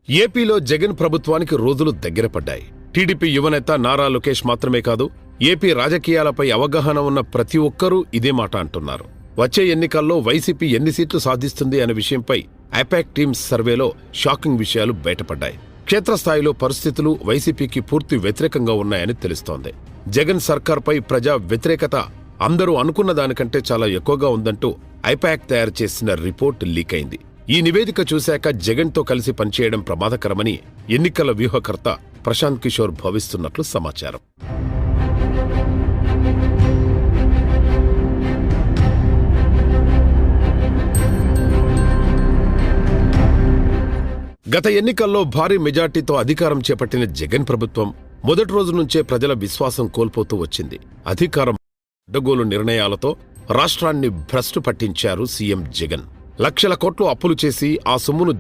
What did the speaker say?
ఏపీలో జగన్ ప్రభుత్వానికి రోజులు దగ్గర పడ్డాయి. టీడీపీ యువనేత నారా లోకేష్ మాత్రమే కాదు, ఏపీ రాజకీయాలపై అవగాహన ఉన్న ప్రతి ఒక్కరూ ఇదే మాట అంటున్నారు. వచ్చే ఎన్నికల్లో వైసీపీ ఎన్ని సీట్లు సాధిస్తుంది అనే విషయంపై ఐపాక్ టీమ్స్ సర్వేలో షాకింగ్ విషయాలు బయటపడ్డాయి. క్షేత్రస్థాయిలో పరిస్థితులు వైసీపీకి పూర్తి వ్యతిరేకంగా ఉన్నాయని తెలుస్తోంది. జగన్ సర్కార్పై ప్రజా వ్యతిరేకత అందరూ అనుకున్న దానికంటే చాలా ఎక్కువగా ఉందంటూ ఐపాక్ తయారు చేసిన రిపోర్ట్ లీక్ అయింది. ఈ నివేదిక చూశాక జగన్తో కలిసి పనిచేయడం ప్రమాదకరమని ఎన్నికల వ్యూహకర్త ప్రశాంత్ కిషోర్ భావిస్తున్నట్లు సమాచారం. గత ఎన్నికల్లో భారీ మెజార్టీతో అధికారం చేపట్టిన జగన్ ప్రభుత్వం మొదటి రోజు నుంచే ప్రజల విశ్వాసం కోల్పోతూ వచ్చింది. అధికారం అడ్డగోలు నిర్ణయాలతో రాష్ట్రాన్ని భ్రష్టు పట్టించారు సీఎం జగన్. లక్షల కోట్లు అప్పులు చేసి ఆ సొమ్మును